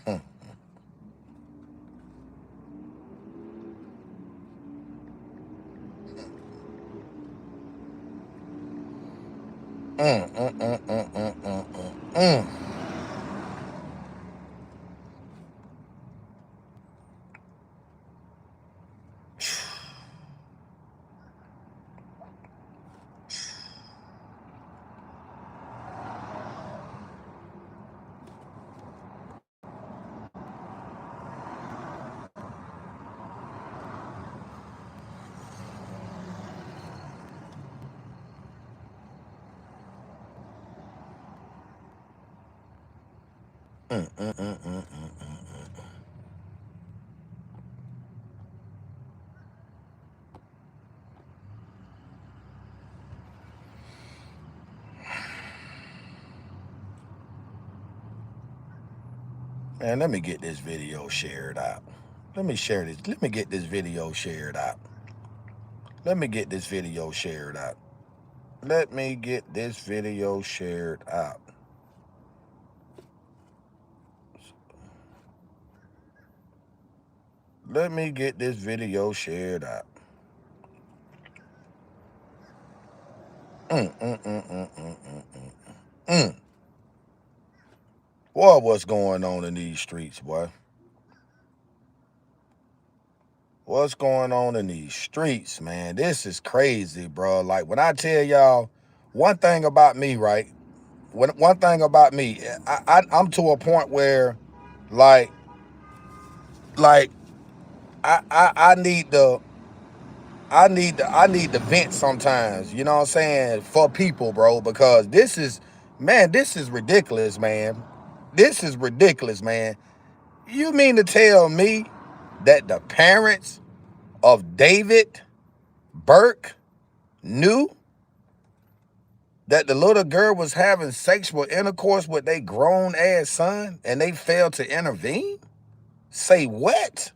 Mm, mm, mm, mm, mm, mm, mm, mm, mm, mm, mm, mm. Man, let me get this video shared out. Let me share this. Let me get this video shared out. Let me get this video shared out. Let me get this video shared out. Let me get this video shared out. Mm, mm, mm, mm, mm, mm, mm. Mm. Boy, what's going on in these streets, boy? What's going on in these streets, man? This is crazy, bro. Like, when I tell y'all one thing about me, right? One thing about me, I'm to a point where, like, like I need the I need to vent sometimes, you know what I'm saying, for people, bro, because this is, man, this is ridiculous, man. This is ridiculous, man. You mean to tell me that the parents of David Burke knew that the little girl was having sexual intercourse with their grown ass son and they failed to intervene? Say what?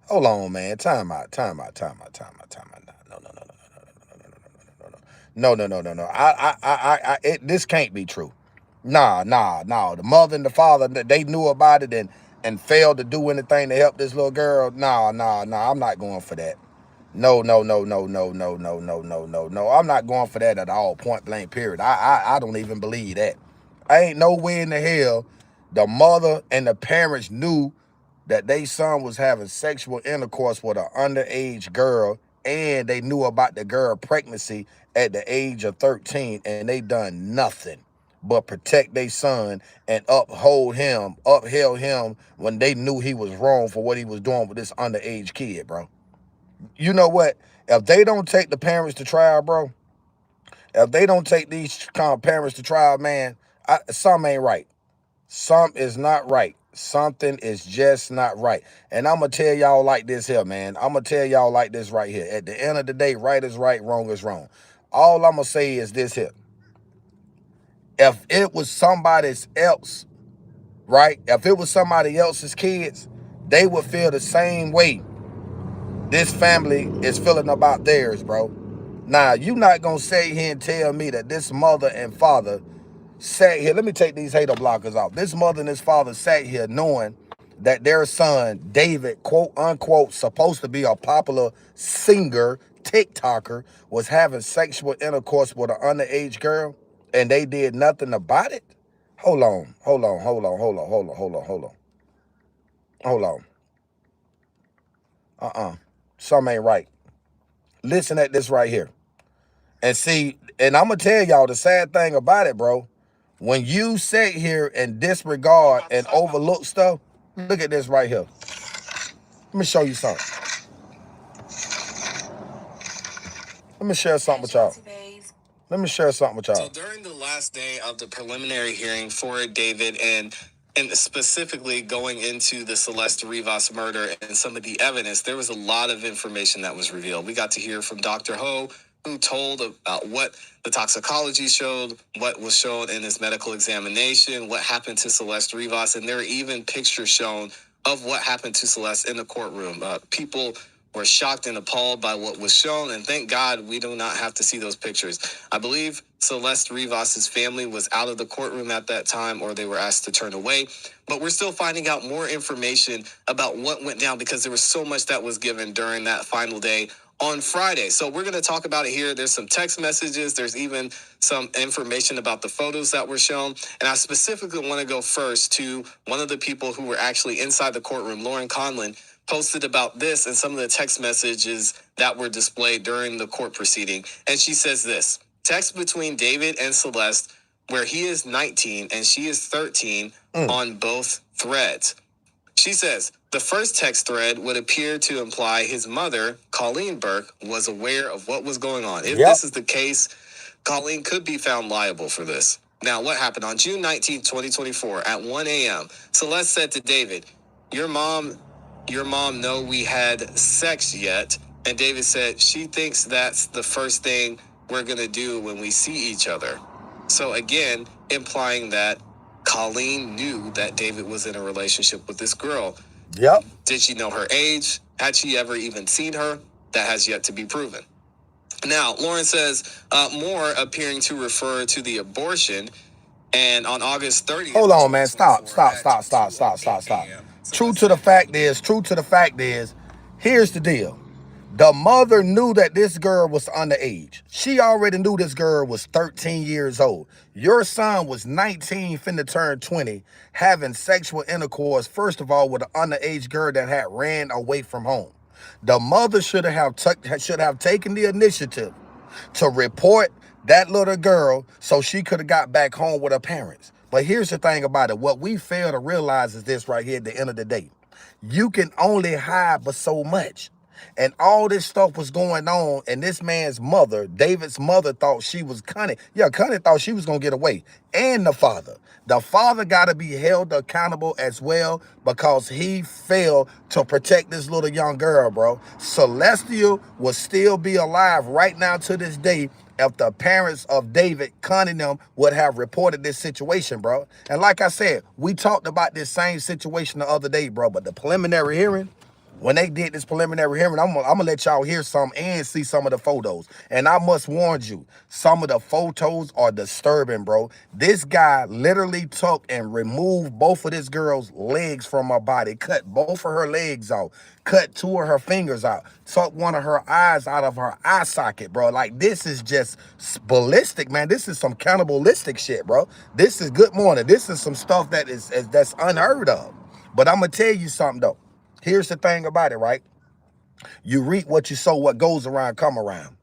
Hold on, man. Time out. Time out. Time out. Time out. Time out. No, no, no, no, no, no, no, no, no, no, no, no, no, no, no. This can't be true. Nah, nah, nah. The mother and the father, they knew about it and failed to do anything to help this little girl. Nah, nah, nah. I'm not going for that. No, no, no, no, no, no, no, no, no, no, no. I'm not going for that at all. Point blank. Period. I don't even believe that. I ain't no way in the hell the mother and the parents knew that their son was having sexual intercourse with an underage girl, and they knew about the girl pregnancy at the age of 13, and they done nothing but protect their son and upheld him when they knew he was wrong for what he was doing with this underage kid, bro. You know what? If they don't take the parents to trial, bro, if they don't take these kind of parents to trial, man, something ain't right. Something is not right. Something is just not right. And I'm going to tell y'all like this here, man. I'm going to tell y'all like this right here. At the end of the day, right is right, wrong is wrong. All I'm going to say is this here. If it was somebody else, right? If it was somebody else's kids, they would feel the same way this family is feeling about theirs, bro. Now, you not going to sit here and tell me that this mother and father sat here. Let me take these hater blockers off. This mother and this father sat here knowing that their son, David, quote unquote, supposed to be a popular singer, TikToker, was having sexual intercourse with an underage girl, and they did nothing about it. Hold on, hold on, hold on, hold on, hold on, hold on, hold on, hold on. Something ain't right. Listen at this right here. And see, and I'm gonna tell y'all the sad thing about it, bro. When you sit here and disregard and overlook stuff, look at this right here. Let me show you something. Let me share something with y'all. Let me share something with y'all. So during the last day of the preliminary hearing for David and specifically going into the Celesta Rivas murder and some of the evidence, there was a lot of information that was revealed. We got to hear from Dr. Ho, who told about what the toxicology showed, what was shown in his medical examination, what happened to Celeste Rivas, and there are even pictures shown of what happened to Celeste in the courtroom. People were shocked and appalled by what was shown, and thank God we do not have to see those pictures. I believe Celeste Rivas's family was out of the courtroom at that time, or they were asked to turn away. But we're still finding out more information about what went down because there was so much that was given during that final day on Friday. So we're going to talk about it here. There's some text messages. There's even some information about the photos that were shown. And I specifically want to go first to one of the people who were actually inside the courtroom. Lauren Conlon posted about this and some of the text messages that were displayed during the court proceeding. And she says this: text between David and Celeste, where he is 19 and she is 13 on both threads. She says, the first text thread would appear to imply his mother, Colleen Burke, was aware of what was going on. If this is the case, Colleen could be found liable for this. Now, what happened? On June 19, 2024, at 1 a.m., Celeste said to David, your mom know we had sex yet? And David said, she thinks that's the first thing we're going to do when we see each other. So again, implying that Colleen knew that David was in a relationship with this girl. Yep. Did she know her age? Had she ever even seen her? That has yet to be proven. Now, Lauren says more appearing to refer to the abortion. And on August 30th... Hold on, man. Stop. True to the fact is, here's the deal. The mother knew that this girl was underage. She already knew this girl was 13 years old. Your son was 19, finna turn 20, having sexual intercourse, first of all, with an underage girl that had ran away from home. The mother should have taken the initiative to report that little girl so she could have got back home with her parents. But here's the thing about it. What we fail to realize is this right here at the end of the day. You can only hide but so much. And all this stuff was going on, and this man's mother, David's mother, thought she was cunning. Yeah, Cunning thought she was going to get away. And the father. The father got to be held accountable as well because he failed to protect this little young girl, bro. Celestial will still be alive right now to this day if the parents of David Cunningham would have reported this situation, bro. And like I said, we talked about this same situation the other day, bro, but the preliminary hearing, when they did this preliminary hearing, I'm gonna let y'all hear some and see some of the photos. And I must warn you, some of the photos are disturbing, bro. This guy literally took and removed both of this girl's legs from her body, cut both of her legs out, cut two of her fingers out, took one of her eyes out of her eye socket, bro. Like, this is just ballistic, man. This is some cannibalistic shit, bro. This is good morning. This is some stuff that's unheard of. But I'm gonna tell you something though. Here's the thing about it, right? You reap what you sow, what goes around, come around.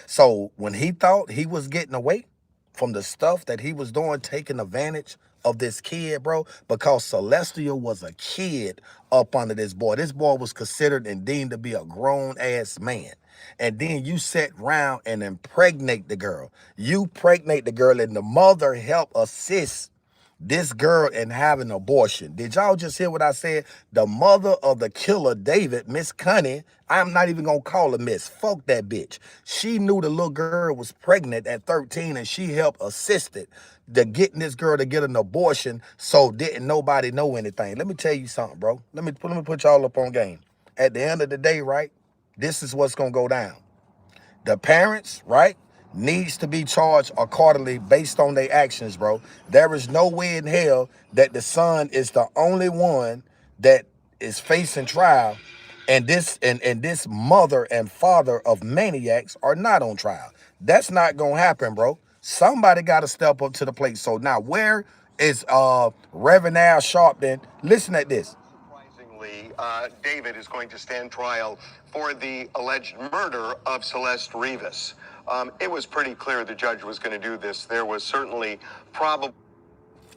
So when he thought he was getting away from the stuff that he was doing, taking advantage of this kid, bro, because Celestial was a kid up under this boy. This boy was considered and deemed to be a grown-ass man. And then you sit around and impregnate the girl. You pregnate the girl, and the mother help assist this girl in having an abortion. Did y'all just hear what I said? The mother of the killer, David, Miss Cunny, I'm not even gonna call her Miss. Fuck that bitch. She knew the little girl was pregnant at 13 and she helped assisted to getting this girl to get an abortion so didn't nobody know anything. Let me tell you something, bro. Let me put y'all up on game. At the end of the day, right, this is what's gonna go down. The parents, right, needs to be charged accordingly based on their actions, bro. There is no way in hell that the son is the only one that is facing trial, and this mother and father of maniacs are not on trial. That's not gonna happen, bro. Somebody got to step up to the plate. So now, where is Reverend Al Sharpton? Listen at this. David is going to stand trial for the alleged murder of Celeste Rivas. It was pretty clear the judge was going to do this. There was certainly probably...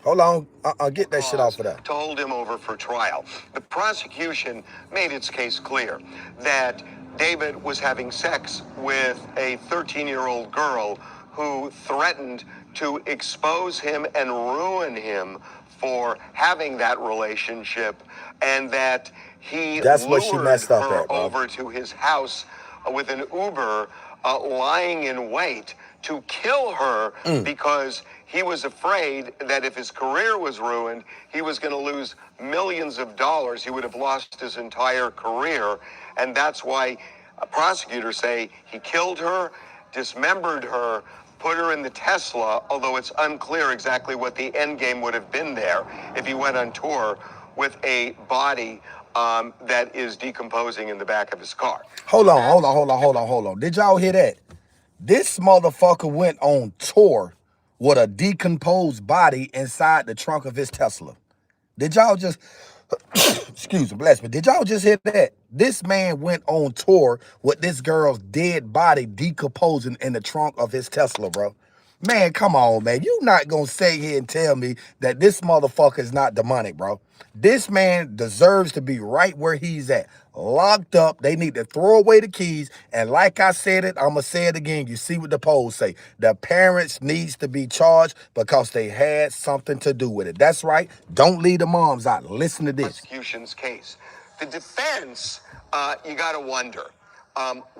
Hold on, I'll get that shit off of that. To hold him over for trial. The prosecution made its case clear that David was having sex with a 13-year-old girl who threatened to expose him and ruin him for having that relationship, and that he lured her over to his house with an Uber, lying in wait to kill her because he was afraid that if his career was ruined, he was going to lose millions of dollars. He would have lost his entire career. And that's why prosecutors say he killed her, dismembered her, put her in the Tesla, although it's unclear exactly what the end game would have been there if he went on tour with a body that is decomposing in the back of his car. Hold on. Did y'all hear that? This motherfucker went on tour with a decomposed body inside the trunk of his Tesla. Did y'all just, excuse me, bless me, did y'all just hear that? This man went on tour with this girl's dead body decomposing in the trunk of his Tesla, bro. Man, come on, man. You not gonna sit here and tell me that this motherfucker is not demonic, bro. This man deserves to be right where he's at, locked up. They need to throw away the keys. And like I said it, I'm gonna say it again. You see what the polls say. The parents needs to be charged because they had something to do with it. That's right. Don't leave the moms out. Listen to this. Prosecution's case. The defense, you gotta wonder,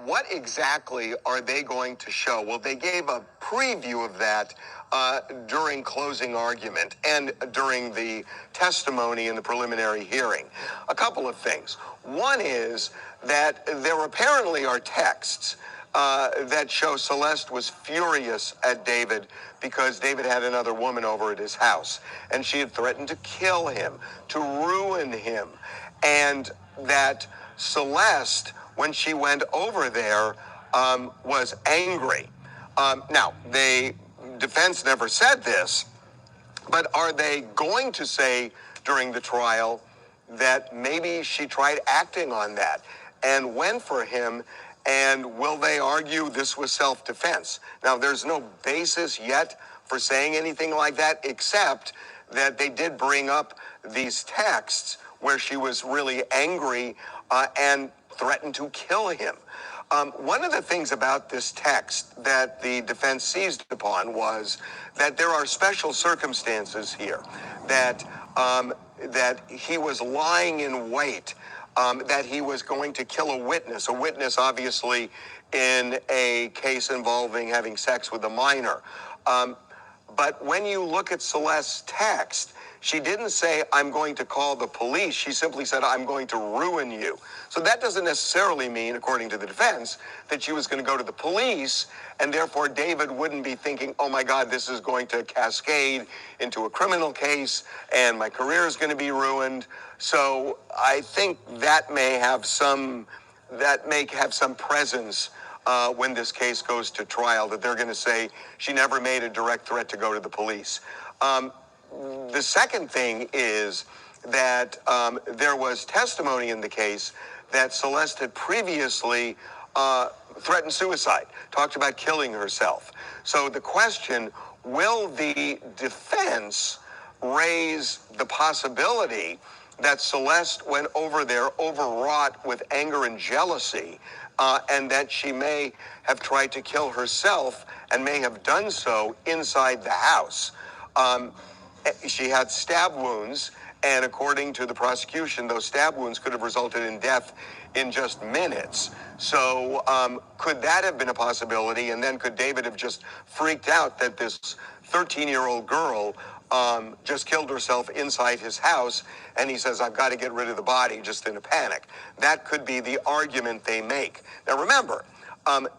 what exactly are they going to show? Well, they gave a preview of that during closing argument and during the testimony in the preliminary hearing. A couple of things. One is that there apparently are texts that show Celeste was furious at David because David had another woman over at his house, and she had threatened to kill him, to ruin him, and that Celeste, when she went over there, was angry. Now, the defense never said this, but are they going to say during the trial that maybe she tried acting on that and went for him, and will they argue this was self-defense? Now, there's no basis yet for saying anything like that, except that they did bring up these texts where she was really angry and threatened to kill him. One of the things about this text that the defense seized upon was that there are special circumstances here, that that he was lying in wait, that he was going to kill a witness obviously in a case involving having sex with a minor. But when you look at Celeste's text, she didn't say, I'm going to call the police. She simply said, I'm going to ruin you. So that doesn't necessarily mean, according to the defense, that she was going to go to the police, and therefore David wouldn't be thinking, oh my God, this is going to cascade into a criminal case, and my career is going to be ruined. So I think that may have some presence when this case goes to trial, that they're going to say she never made a direct threat to go to the police. The second thing is that there was testimony in the case that Celeste had previously threatened suicide, talked about killing herself. So the question, will the defense raise the possibility that Celeste went over there overwrought with anger and jealousy, and that she may have tried to kill herself and may have done so inside the house? She had stab wounds, and according to the prosecution, those stab wounds could have resulted in death in just minutes. So could that have been a possibility? And then could David have just freaked out that this 13-year-old girl just killed herself inside his house, and he says, I've got to get rid of the body, just in a panic? That could be the argument they make. Now remember,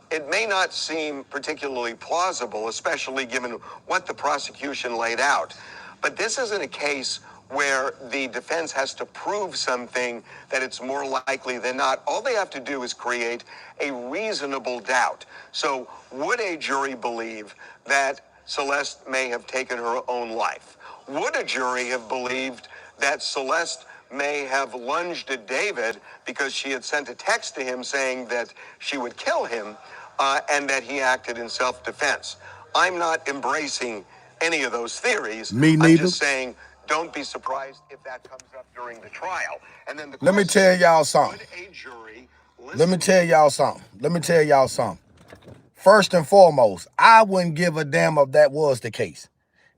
it may not seem particularly plausible, especially given what the prosecution laid out. But this isn't a case where the defense has to prove something that it's more likely than not. All they have to do is create a reasonable doubt. So would a jury believe that Celeste may have taken her own life? Would a jury have believed that Celeste may have lunged at David because she had sent a text to him saying that she would kill him, and that he acted in self-defense? I'm not embracing any of those theories. Me neither. I'm just saying, don't be surprised if that comes up during the trial. And then Let me tell y'all something. Would a jury Let me tell y'all something. First and foremost, I wouldn't give a damn if that was the case.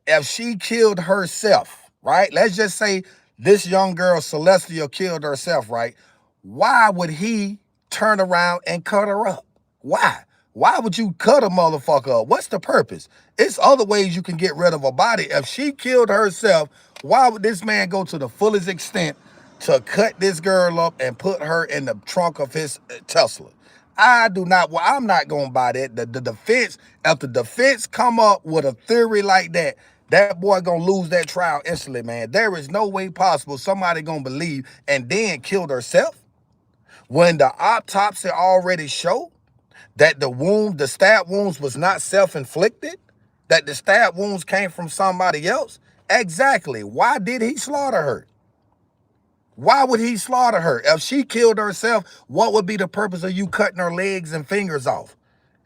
If she killed herself, right? Let's just say this young girl, Celestia, killed herself, right? Why would he turn around and cut her up? Why? Why would you cut a motherfucker up? What's the purpose? It's other ways you can get rid of a body. If she killed herself, why would this man go to the fullest extent to cut this girl up and put her in the trunk of his Tesla? I do not, well, I'm not going to buy that. The defense, if the defense come up with a theory like that, that boy gonna lose that trial instantly, man. There is no way possible somebody gonna believe and then killed herself when the autopsy already showed that the stab wounds was not self-inflicted, that the stab wounds came from somebody else. Exactly. Why did he slaughter her? Why would he slaughter her? If she killed herself, what would be the purpose of you cutting her legs and fingers off?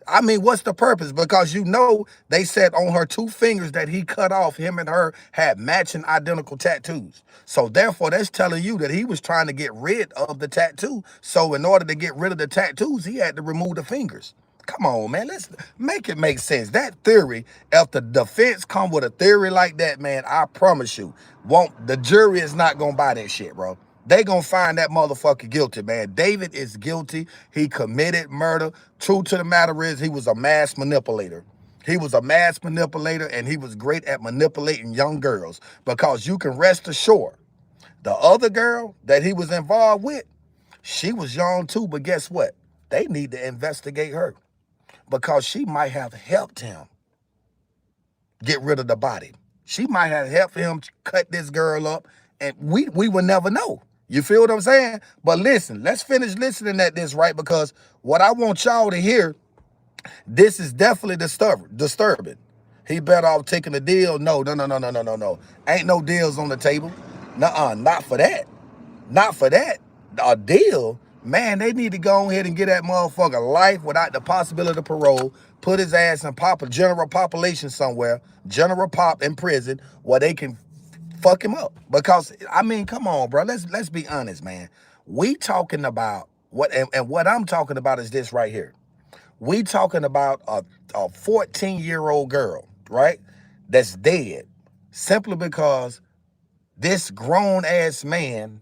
I mean, what's the purpose? Because you know they said on her 2 fingers that he cut off, him and her had matching identical tattoos. So therefore, that's telling you that he was trying to get rid of the tattoo. So in order to get rid of the tattoos, he had to remove the fingers. Come on, man. Let's make it make sense. That theory, if the defense come with a theory like that, man, I promise you, the jury is not going to buy that shit, bro. They gonna find that motherfucker guilty, man. David is guilty. He committed murder. True to the matter is he was a mass manipulator. He was a mass manipulator, and he was great at manipulating young girls, because you can rest assured the other girl that he was involved with, she was young too, but guess what? They need to investigate her because she might have helped him get rid of the body. She might have helped him cut this girl up, and we will never know. You feel what I'm saying? But listen, let's finish listening at this, right? Because what I want y'all to hear, this is definitely disturbing. He better off taking a deal. No. Ain't no deals on the table. Nuh-uh, not for that. Not for that. A deal? Man, they need to go ahead and get that motherfucker life without the possibility of parole, put his ass in general population somewhere, general pop in prison, where they can fuck him up. Because, I mean, come on, bro. Let's be honest, man. We talking about, and what I'm talking about is this right here. We talking about a 14-year-old girl, right, that's dead simply because this grown-ass man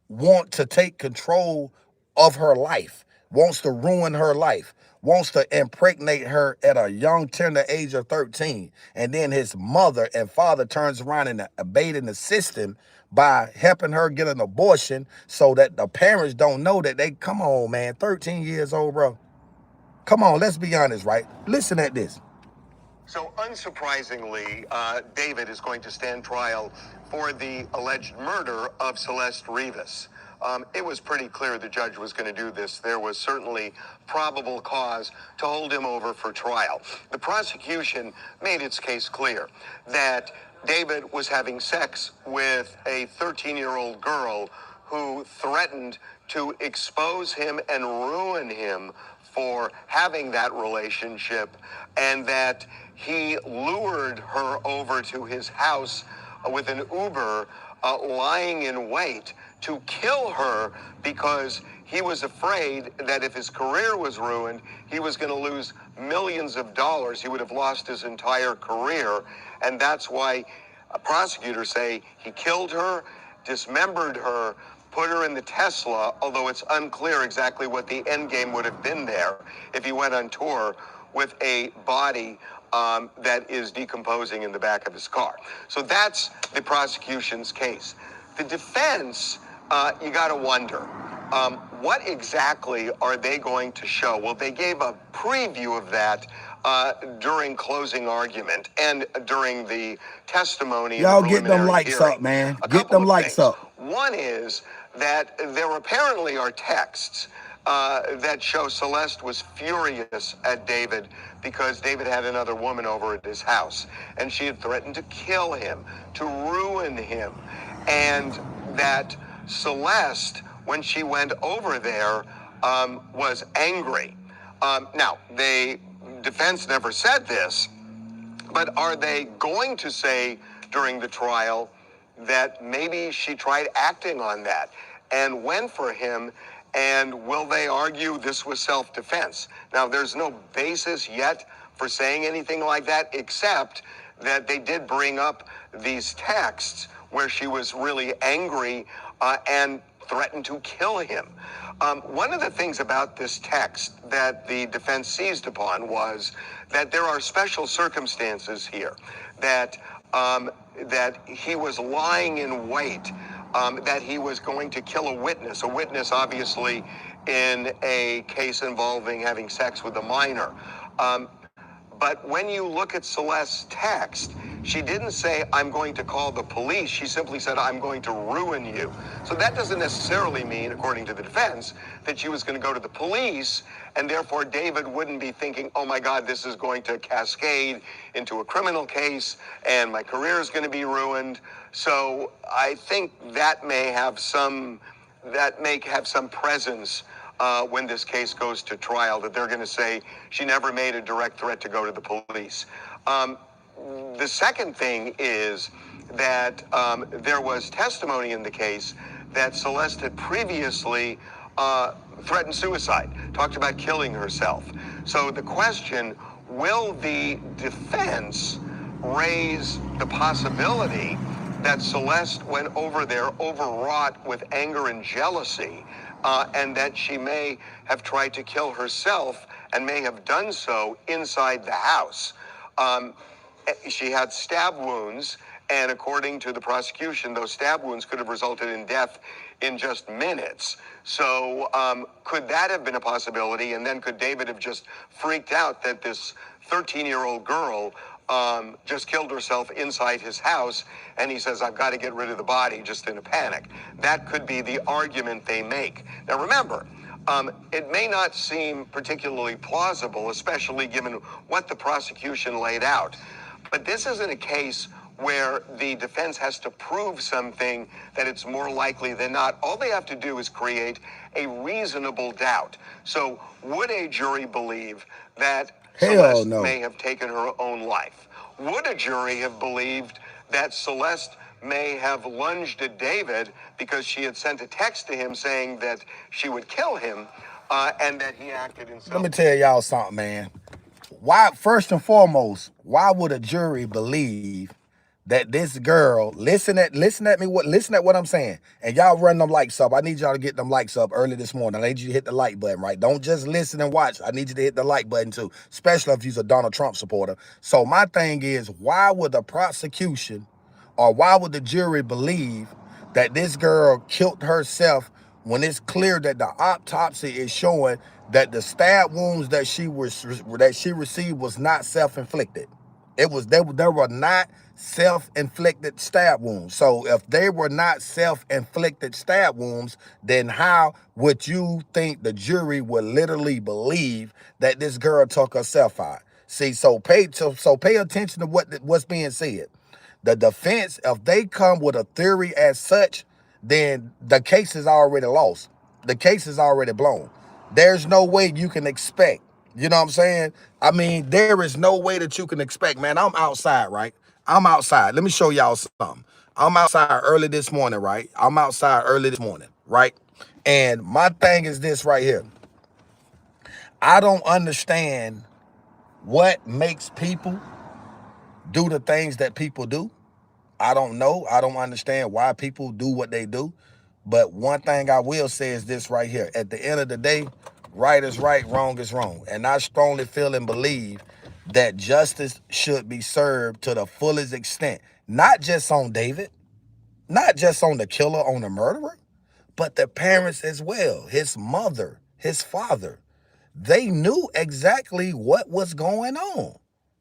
want to take control of her life, wants to ruin her life, wants to impregnate her at a young, tender age of 13. And then his mother and father turns around and abating the system by helping her get an abortion so that the parents don't know that they, come on, man, 13 years old, bro. Come on, let's be honest, right? Listen at this. So unsurprisingly, David is going to stand trial for the alleged murder of Celeste Rivas. It was pretty clear the judge was going to do this. There was certainly probable cause to hold him over for trial. The prosecution made its case clear that David was having sex with a 13-year-old girl who threatened to expose him and ruin him for having that relationship, and that he lured her over to his house with an Uber, lying in wait to kill her because he was afraid that if his career was ruined, he was going to lose millions of dollars. He would have lost his entire career. And that's why prosecutors say he killed her, dismembered her, put her in the Tesla, although it's unclear exactly what the end game would have been there if he went on tour with a body that is decomposing in the back of his car. So that's the prosecution's case. The defense, you got to wonder, what exactly are they going to show? Well, they gave a preview of that during closing argument and during the testimony. Y'all get them likes up, man. Get them likes up. One is that there apparently are texts that show Celeste was furious at David because David had another woman over at his house, and she had threatened to kill him, to ruin him, and that Celeste, when she went over there, was angry. Now, the defense never said this, but are they going to say during the trial that maybe she tried acting on that and went for him, and will they argue this was self-defense? Now, there's no basis yet for saying anything like that, except that they did bring up these texts where she was really angry and threatened to kill him. One of the things about this text that the defense seized upon was that there are special circumstances here, that that he was lying in wait, that he was going to kill a witness obviously in a case involving having sex with a minor. But when you look at Celeste's text, she didn't say, I'm going to call the police. She simply said, I'm going to ruin you. So that doesn't necessarily mean, according to the defense, that she was going to go to the police, and therefore David wouldn't be thinking, oh my God, this is going to cascade into a criminal case, and my career is going to be ruined. So I think that may have some presence when this case goes to trial, that they're going to say she never made a direct threat to go to the police. The second thing is that there was testimony in the case that Celeste had previously threatened suicide, talked about killing herself. So the question, will the defense raise the possibility that Celeste went over there overwrought with anger and jealousy, and that she may have tried to kill herself and may have done so inside the house? She had stab wounds, and according to the prosecution, those stab wounds could have resulted in death in just minutes. So could that have been a possibility? And then could David have just freaked out that this 13-year-old girl just killed herself inside his house, and he says, I've got to get rid of the body, just in a panic? That could be the argument they make. Now remember, it may not seem particularly plausible, especially given what the prosecution laid out, but this isn't a case where the defense has to prove something that it's more likely than not. All they have to do is create a reasonable doubt. So would a jury believe that Celeste may have taken her own life? Would a jury have believed that Celeste may have lunged at David because she had sent a text to him saying that she would kill him, and that he acted in self-defense? Let me tell y'all something, man. Why, first and foremost, why would a jury believe that this girl, listen at what I'm saying, and y'all run them likes up. I need y'all to get them likes up early this morning. I need you to hit the like button, right? Don't just listen and watch. I need you to hit the like button too, especially if you're a Donald Trump supporter. So my thing is, why would the prosecution, or why would the jury believe that this girl killed herself when it's clear that the autopsy is showing that the stab wounds that she received was not self-inflicted? There were not self-inflicted stab wounds. So if they were not self-inflicted stab wounds, then how would you think the jury would literally believe that this girl took herself out? See, so pay attention to what's being said. The defense, if they come with a theory as such, then the case is already lost. The case is already blown. There's no way you can expect. You know what I'm saying? I mean, there is no way that you can expect, man. I'm outside, right? I'm outside. Let me show y'all something. I'm outside early this morning, right? Right? And my thing is this right here. I don't understand what makes people do the things that people do. I don't know. I don't understand why people do what they do. But one thing I will say is this right here. At the end of the day, right is right, wrong is wrong. And I strongly feel and believe that justice should be served to the fullest extent. Not just on David, not just on the killer, on the murderer, but the parents as well. His mother, his father. They knew exactly what was going on.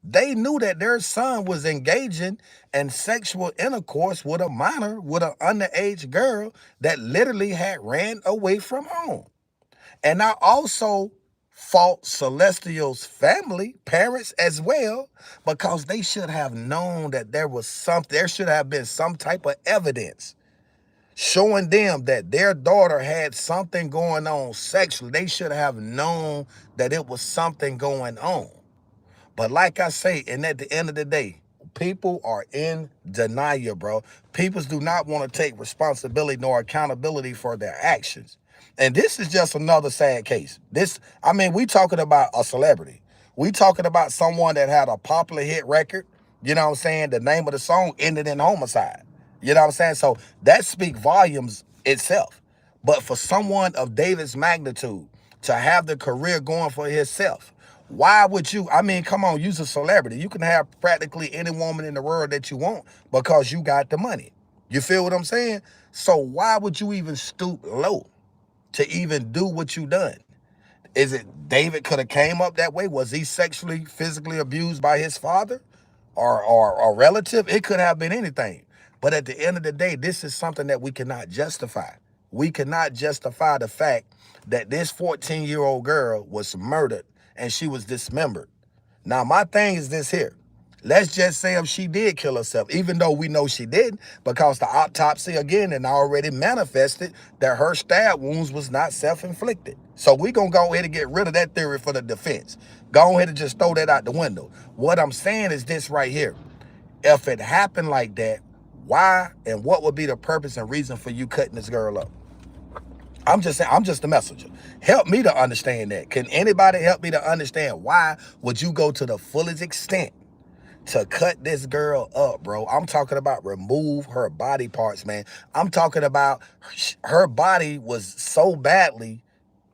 They knew that their son was engaging in sexual intercourse with a minor, with an underage girl that literally had ran away from home. And I also fault Celestial's family, parents as well, because they should have known that there should have been some type of evidence showing them that their daughter had something going on sexually. They should have known that it was something going on. But like I say, and at the end of the day, people are in denial, bro. People do not want to take responsibility nor accountability for their actions. And this is just another sad case. We talking about a celebrity. We talking about someone that had a popular hit record. You know what I'm saying? The name of the song ended in homicide. You know what I'm saying? So that speaks volumes itself. But for someone of David's magnitude to have the career going for himself, why would you? I mean, come on, you's a celebrity. You can have practically any woman in the world that you want because you got the money. You feel what I'm saying? So why would you even stoop low to even do what you done? Is it David could have came up that way? Was he sexually, physically abused by his father or a relative? It could have been anything. But at the end of the day, this is something that we cannot justify. We cannot justify the fact that this 14-year-old girl was murdered and she was dismembered. Now, my thing is this here. Let's just say if she did kill herself, even though we know she didn't, because the autopsy again and already manifested that her stab wounds was not self-inflicted. So we're going to go ahead and get rid of that theory for the defense. Go ahead and just throw that out the window. What I'm saying is this right here. If it happened like that, why and what would be the purpose and reason for you cutting this girl up? I'm just saying, I'm just a messenger. Help me to understand that. Can anybody help me to understand why would you go to the fullest extent to cut this girl up, bro? I'm talking about remove her body parts, man. I'm talking about her body was so badly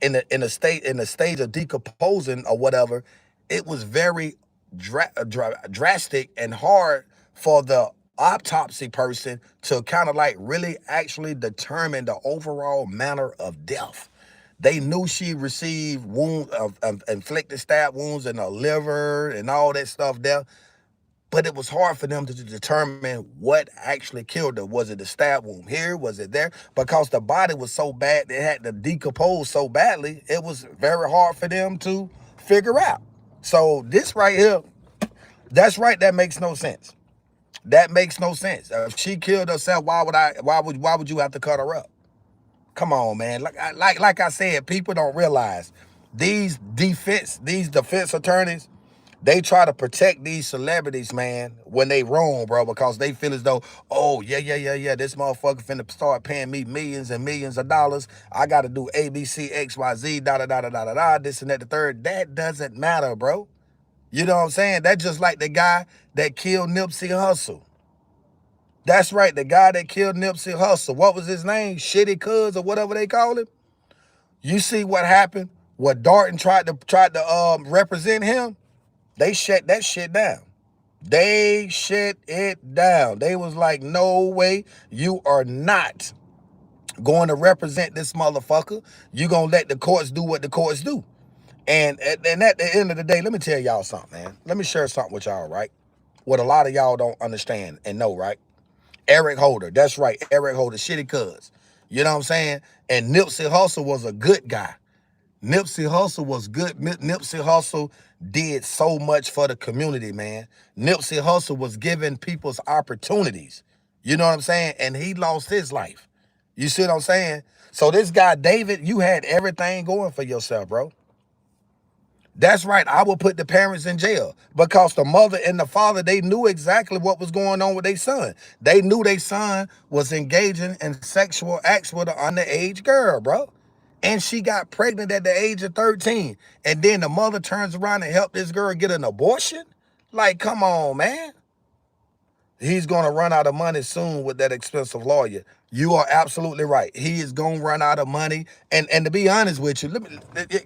in the stage of decomposing or whatever. It was very drastic and hard for the autopsy person to kind of like really actually determine the overall manner of death. They knew she received wounds of inflicted stab wounds in her liver and all that stuff there. But it was hard for them to determine what actually killed her. Was it the stab wound here? Was it there? Because the body was so bad, they had to decompose so badly, it was very hard for them to figure out. So this right here, that's right, that makes no sense. That makes no sense. If she killed herself, why would you have to cut her up? Come on, man. Like I said, people don't realize these defense attorneys, they try to protect these celebrities, man, when they wrong, bro, because they feel as though, oh, yeah, this motherfucker finna start paying me millions and millions of dollars. I got to do A, B, C, X, Y, Z, this and that, the third. That doesn't matter, bro. You know what I'm saying? That's just like the guy that killed Nipsey Hussle. That's right, the guy that killed Nipsey Hussle. What was his name? Shitty Cuz or whatever they call him. You see what happened? What Darton tried to represent him? They shut that shit down. They shut it down. They was like, no way, you are not going to represent this motherfucker. You gonna let the courts do what the courts do. And at the end of the day, let me tell y'all something, man. Let me share something with y'all, right? What a lot of y'all don't understand and know, right? Eric Holder, that's right, Eric Holder, Shitty Cuz. You know what I'm saying? And Nipsey Hussle was a good guy. Nipsey Hussle was good. Nipsey Hussle did so much for the community, man. Nipsey Hussle was giving people's opportunities. You know what I'm saying? And he lost his life. You see what I'm saying? So this guy, David, you had everything going for yourself, bro. That's right. I would put the parents in jail because the mother and the father, they knew exactly what was going on with their son. They knew their son was engaging in sexual acts with an underage girl, bro. And she got pregnant at the age of 13. And then the mother turns around and helped this girl get an abortion? Like, come on, man. He's going to run out of money soon with that expensive lawyer. You are absolutely right. He is going to run out of money. And to be honest with you,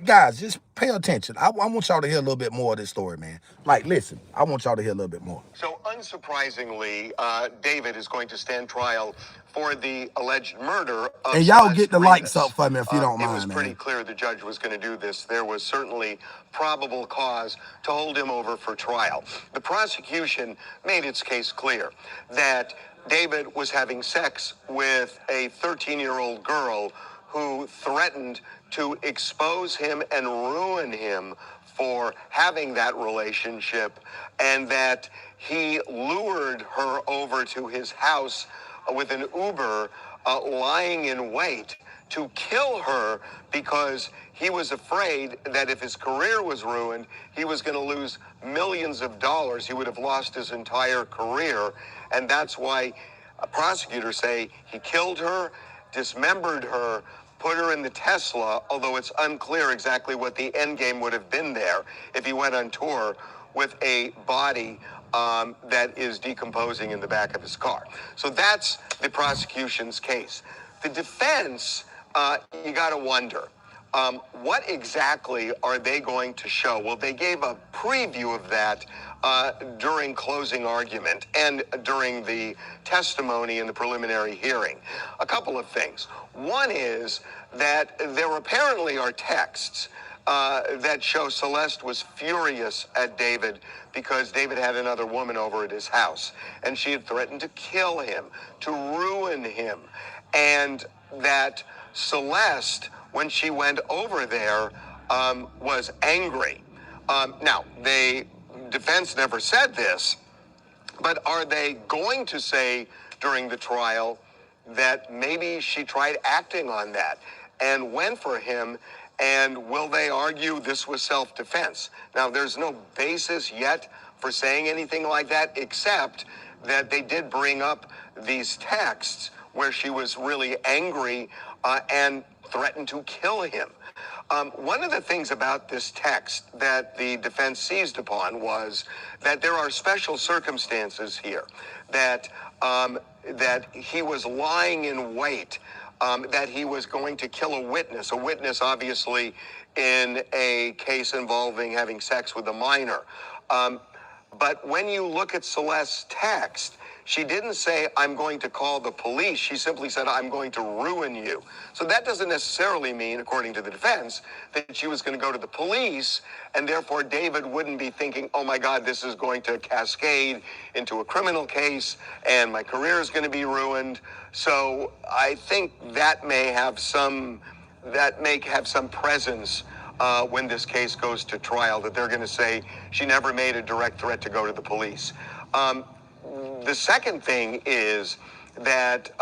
guys, just pay attention. I want y'all to hear a little bit more of this story, man. Like, listen, I want y'all to hear a little bit more. So unsurprisingly, David is going to stand trial for the alleged murder of And y'all Celeste get the Rivas. likes up for me if you don't mind, It was pretty man. clear the judge was going to do this. There was certainly probable cause to hold him over for trial. The prosecution made its case clear that David was having sex with a 13-year-old girl who threatened to expose him and ruin him for having that relationship, and that he lured her over to his house with an Uber, lying in wait to kill her because he was afraid that if his career was ruined, he was going to lose millions of dollars. He would have lost his entire career. And that's why prosecutors say he killed her, dismembered her, put her in the Tesla, although it's unclear exactly what the end game would have been there if he went on tour with a body that is decomposing in the back of his car. So that's the prosecution's case. The defense, you got to wonder, what exactly are they going to show? Well, they gave a preview of that during closing argument and during the testimony in the preliminary hearing. A couple of things. One is that there apparently are texts that show Celeste was furious at David because David had another woman over at his house, and she had threatened to kill him, to ruin him, and that Celeste, when she went over there, was angry. Now, the defense never said this, but are they going to say during the trial that maybe she tried acting on that and went for him? And will they argue this was self-defense? Now, there's no basis yet for saying anything like that, except that they did bring up these texts where she was really angry and threatened to kill him. One of the things about this text that the defense seized upon was that there are special circumstances here, that that he was lying in wait, that he was going to kill a witness obviously in a case involving having sex with a minor. But when you look at Celeste's text, she didn't say, I'm going to call the police. She simply said, I'm going to ruin you. So that doesn't necessarily mean, according to the defense, that she was going to go to the police, and therefore David wouldn't be thinking, oh my God, this is going to cascade into a criminal case, and my career is going to be ruined. So I think that may have some presence when this case goes to trial, that they're going to say she never made a direct threat to go to the police. The second thing is that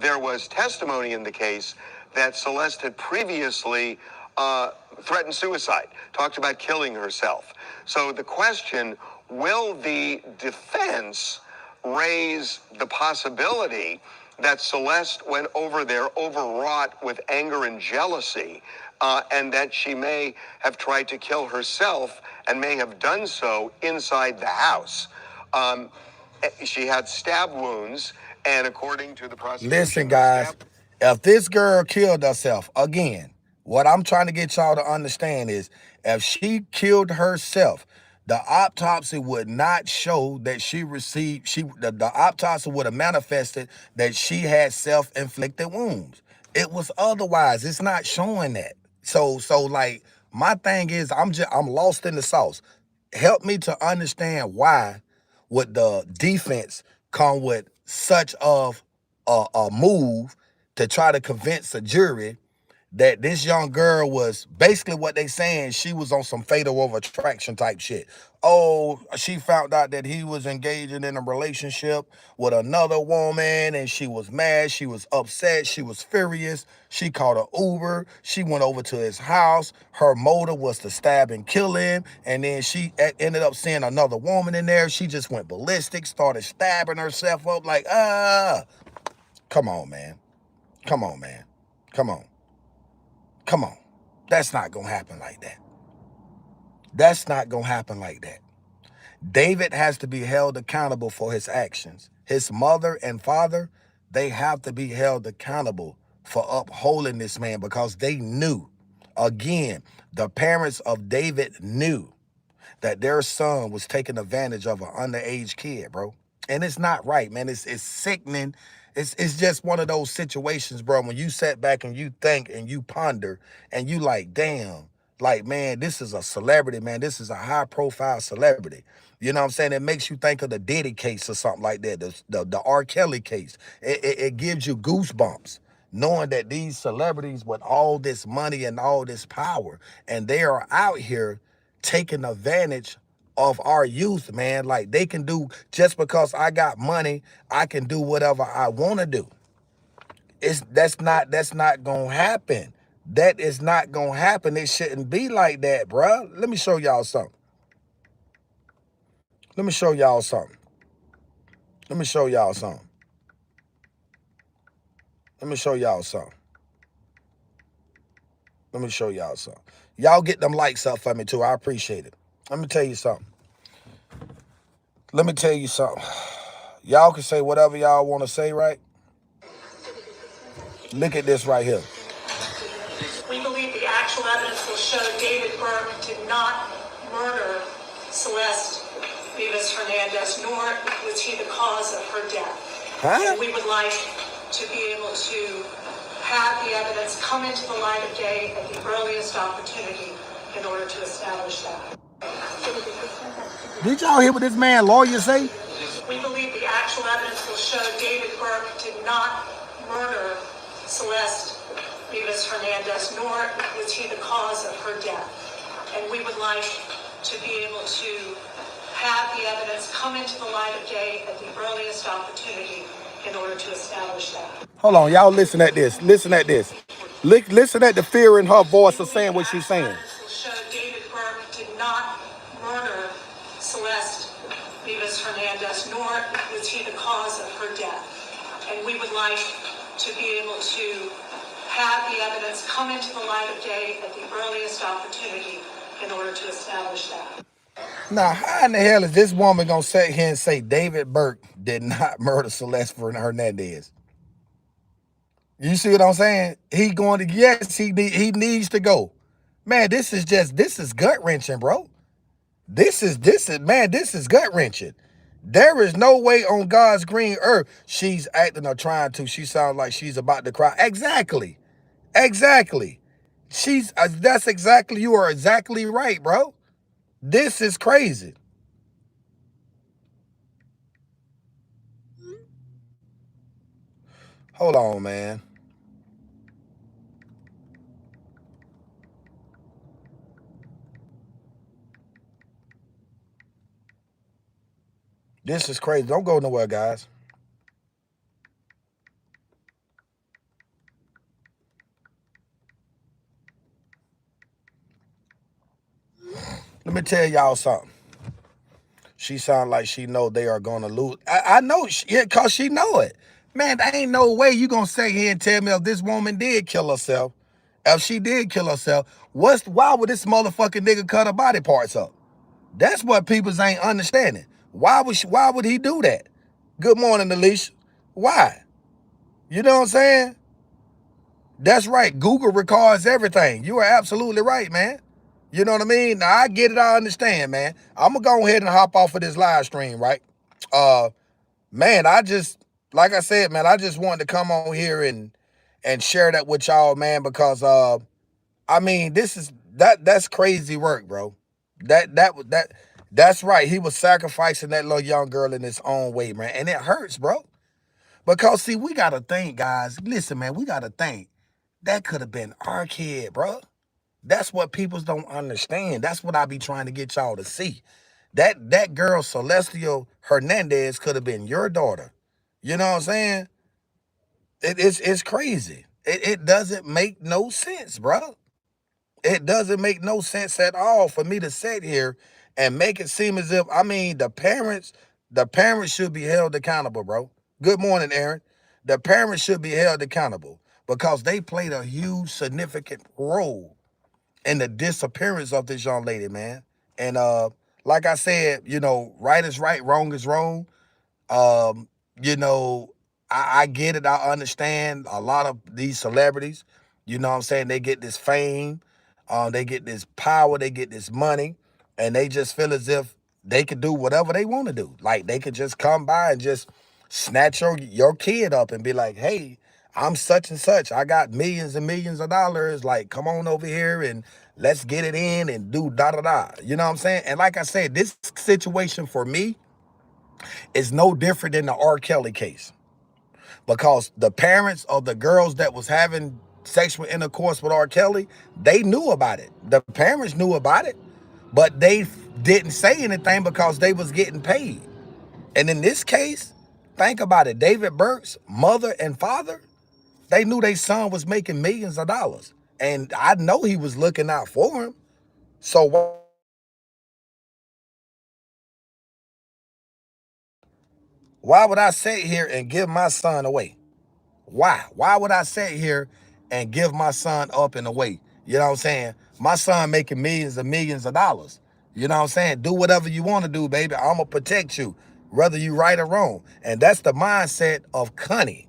there was testimony in the case that Celeste had previously threatened suicide, talked about killing herself. So the question, will the defense raise the possibility that Celeste went over there overwrought with anger and jealousy, and that she may have tried to kill herself and may have done so inside the house? She had stab wounds, and according to the prosecution, Listen, guys, if this girl killed herself, again, what I'm trying to get y'all to understand is if she killed herself, the autopsy would not show that she received, the autopsy would have manifested that she had self-inflicted wounds. It was otherwise. It's not showing that. So like, my thing is, I'm lost in the sauce. Help me to understand why would the defense come with such of a move to try to convince a jury that this young girl was basically what they saying, she was on some fatal of attraction type shit. Oh, she found out that he was engaging in a relationship with another woman, and she was mad, she was upset, she was furious. She called an Uber, she went over to his house. Her motive was to stab and kill him, and then she ended up seeing another woman in there. She just went ballistic, started stabbing herself up like, come on, man. Come on, man. Come on. Come on. That's not going to happen like that. That's not going to happen like that. David has to be held accountable for his actions. His mother and father, they have to be held accountable for upholding this man, because they knew. Again, the parents of David knew that their son was taking advantage of an underage kid, bro. And it's not right, man. It's sickening. It's just one of those situations, bro, when you sit back and you think and you ponder and you like, damn, like, man, this is a celebrity, man. This is a high profile celebrity. You know what I'm saying? It makes you think of the Diddy case or something like that, the R. Kelly case. It gives you goosebumps knowing that these celebrities with all this money and all this power, and they are out here taking advantage of our youth, man. Like, they can do, just because I got money, I can do whatever I want to do. That's not gonna happen. That is not gonna happen. It shouldn't be like that, bruh. Let me show y'all something. Let me show y'all something. Let me show y'all something. Let me show y'all something. Let me show y'all something. Y'all get them likes up for me too. I appreciate it. Let me tell you something. Let me tell you something. Y'all can say whatever y'all want to say, right? Look at this right here. We believe the actual evidence will show David Burke did not murder Celeste Vivas Hernandez, nor was he the cause of her death. Huh? And we would like to be able to have the evidence come into the light of day at the earliest opportunity in order to establish that. Did y'all hear what this man lawyer say? We believe the actual evidence will show David Burke did not murder Celeste Vivas Hernandez, nor was he the cause of her death. And we would like to be able to have the evidence come into the light of day at the earliest opportunity in order to establish that. Hold on, y'all listen at this. Listen at this. Listen at the fear in her voice of saying what she's saying. Will show David Burke did not murder Celeste Vivas Hernandez, nor was he the cause of her death. And we would like to be able to have the evidence come into the light of day at the earliest opportunity in order to establish that. Now, how in the hell is this woman gonna sit here and say David Burke did not murder Celeste Hernandez? You see what I'm saying? He going to, yes, he needs to go. Man, this is gut wrenching, bro. This is gut wrenching. There is no way on God's green earth she's acting or trying to. She sounds like she's about to cry. Exactly. That's exactly, you are exactly right, bro. This is crazy. Hold on, man. This is crazy. Don't go nowhere, guys. Let me tell y'all something. She sound like she know they are gonna lose. I know, cause she know it. Man, there ain't no way you gonna sit here and tell me if this woman did kill herself. If she did kill herself, why would this motherfucking nigga cut her body parts up? That's what people ain't understanding. Why would he do that? Good morning, Alicia. Why? You know what I'm saying? That's right. Google records everything. You are absolutely right, man. You know what I mean? Now, I get it. I understand, man. I'm going to go ahead and hop off of this live stream, right? Man, like I said, man, I just wanted to come on here and share that with y'all, man, because, I mean, that's crazy work, bro. That's right. He was sacrificing that little young girl in his own way, man. And it hurts, bro. Because, see, we got to think, guys. Listen, man, we got to think. That could have been our kid, bro. That's what people don't understand. That's what I be trying to get y'all to see. That girl, Celesta Hernandez, could have been your daughter. You know what I'm saying? It's crazy. It doesn't make no sense, bro. It doesn't make no sense at all for me to sit here and make it seem as if, I mean, the parents should be held accountable, bro. Good morning, Aaron. The parents should be held accountable because they played a huge, significant role in the disappearance of this young lady, man. And like I said, you know, right is right, wrong is wrong. You know, I get it. I understand a lot of these celebrities, you know what I'm saying? They get this fame, they get this power, they get this money, and they just feel as if they could do whatever they want to do. Like they could just come by and just snatch your kid up and be like, hey, I'm such and such. I got millions and millions of dollars. Like, come on over here and let's get it in and do da-da-da. You know what I'm saying? And like I said, this situation for me is no different than the R. Kelly case. Because the parents of the girls that was having sexual intercourse with R. Kelly, they knew about it. The parents knew about it, but they didn't say anything because they was getting paid. And in this case, think about it. David Burke's mother and father, they knew their son was making millions of dollars. And I know he was looking out for him. So why would I sit here and give my son away? Why? Why would I sit here and give my son up and away? You know what I'm saying? My son making millions and millions of dollars. You know what I'm saying? Do whatever you want to do, baby. I'm going to protect you, whether you right or wrong. And that's the mindset of Connie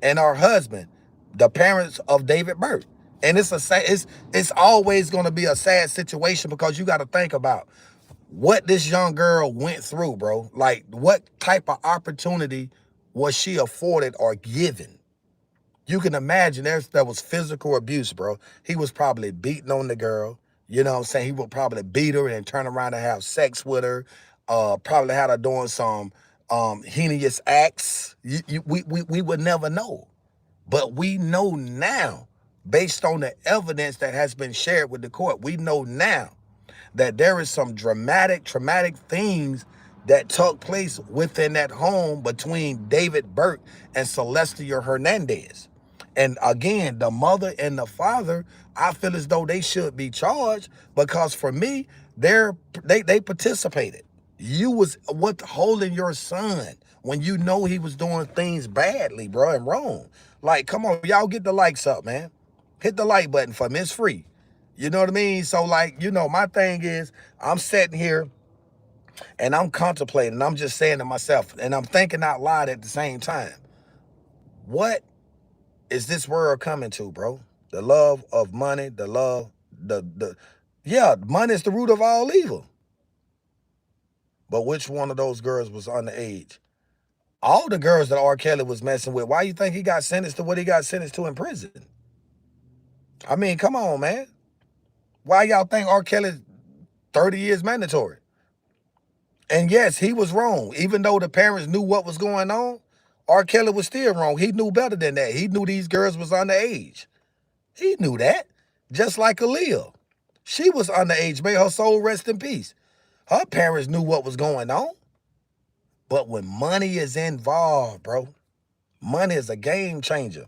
and her husband, the parents of David Burke. And it's always going to be a sad situation, because you got to think about what this young girl went through, bro. Like, what type of opportunity was she afforded or given? You can imagine there was physical abuse, bro. He was probably beating on the girl. You know what I'm saying? He would probably beat her and turn around and have sex with her. Probably had her doing some heinous acts. We would never know. But we know now, based on the evidence that has been shared with the court, we know now that there is some traumatic things that took place within that home between David Burke and Celesta Hernandez. And again, the mother and the father, I feel as though they should be charged, because for me, they participated. You was holding your son when you know he was doing things badly, bro, and wrong. Like, come on, y'all get the likes up, man. Hit the like button for me. It's free. You know what I mean? So, like, my thing is, I'm sitting here and I'm contemplating. I'm just saying to myself, and I'm thinking out loud at the same time. What is this world coming to, bro? The love of money, money is the root of all evil. But which one of those girls was underage? All the girls that R. Kelly was messing with, why you think he got sentenced to what he got sentenced to in prison? I mean, come on, man. Why y'all think R. Kelly's 30 years mandatory? And yes, he was wrong. Even though the parents knew what was going on, R. Kelly was still wrong. He knew better than that. He knew these girls was underage. He knew that. Just like Aaliyah. She was underage. May her soul rest in peace. Her parents knew what was going on. But when money is involved, bro, money is a game changer.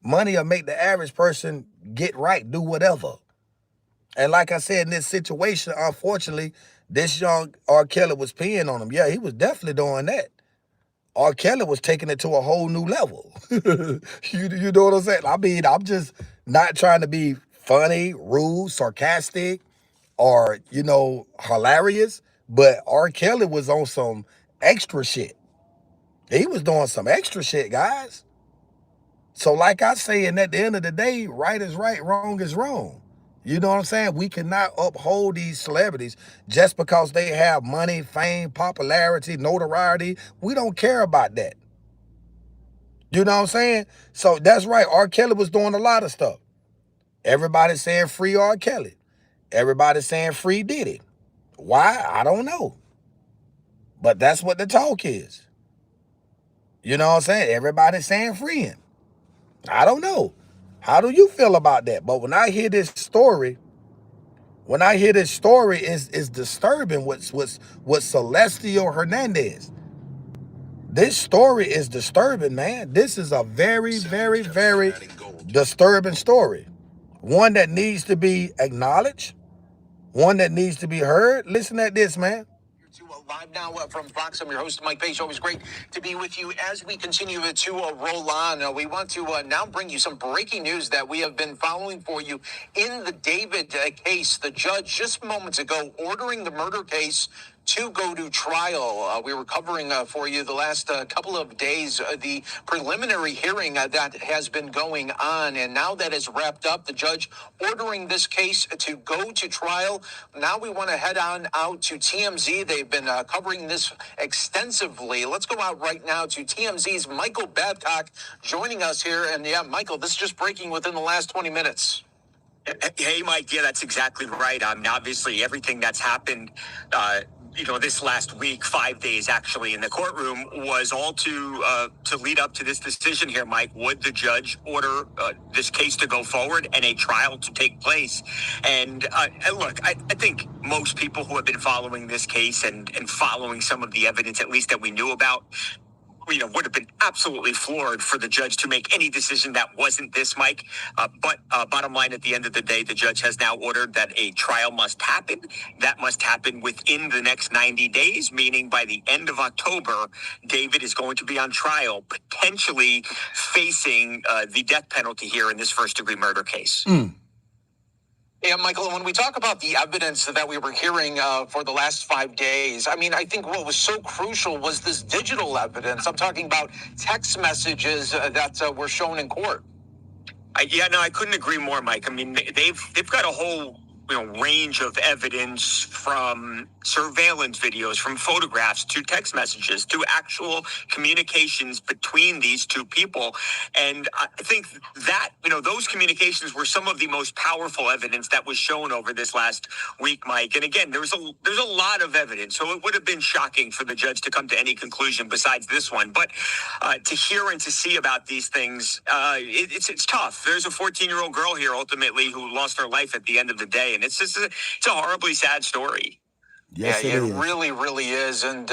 Money will make the average person get right, do whatever. And like I said, in this situation, unfortunately, this young R. Kelly was peeing on him. Yeah, he was definitely doing that. R. Kelly was taking it to a whole new level. You know what I'm saying? I mean, I'm just not trying to be funny, rude, sarcastic, or, hilarious. But R. Kelly was on some extra shit. He was doing some extra shit, guys. So like I say, and at the end of the day, right is right, wrong is wrong. You know what I'm saying? We cannot uphold these celebrities just because they have money, fame, popularity, notoriety. We don't care about that. You know what I'm saying? So that's right. R. Kelly was doing a lot of stuff. Everybody's saying free R. Kelly. Everybody's saying free Diddy. Why? I don't know. But that's what the talk is. You know what I'm saying? Everybody's saying free him. I don't know. How do you feel about that? But when I hear this story, it's disturbing with Celesta Hernandez. This story is disturbing, man. This is a very, very, very disturbing story. One that needs to be acknowledged. One that needs to be heard. Listen at this, man. Live now from Fox. I'm your host, Mike Page. Always great to be with you as we continue to roll on. We want to now bring you some breaking news that we have been following for you in the David case. The judge just moments ago ordering the murder case to go to trial. We were covering for you the last couple of days the preliminary hearing that has been going on, and now that is wrapped up, the judge ordering this case to go to trial. Now we want to head on out to TMZ. They've been covering this extensively. Let's go out right now to TMZ's Michael Babcock joining us here. And yeah, Michael, this is just breaking within the last 20 minutes. Hey, Mike. Yeah, that's exactly right. Obviously, everything that's happened, this last week, 5 days actually in the courtroom, was all to lead up to this decision here, Mike. Would the judge order this case to go forward and a trial to take place? And look, I think most people who have been following this case and following some of the evidence, at least that we knew about, would have been absolutely floored for the judge to make any decision that wasn't this, Mike. But bottom line, at the end of the day, the judge has now ordered that a trial must happen. That must happen within the next 90 days, meaning by the end of October, David is going to be on trial, potentially facing the death penalty here in this first-degree murder case. Yeah, Michael, and when we talk about the evidence that we were hearing for the last 5 days, I mean, I think what was so crucial was this digital evidence. I'm talking about text messages that were shown in court. Yeah, no, I couldn't agree more, Mike. I mean, they've got a whole range of evidence, from surveillance videos, from photographs, to text messages, to actual communications between these two people. And I think that those communications were some of the most powerful evidence that was shown over this last week, Mike. And again, there's a lot of evidence, so it would have been shocking for the judge to come to any conclusion besides this one. But to hear and to see about these things, it's tough. There's a 14-year-old girl here ultimately who lost her life at the end of the day, and it's a horribly sad story. Yes, yeah, it is. really, really is. And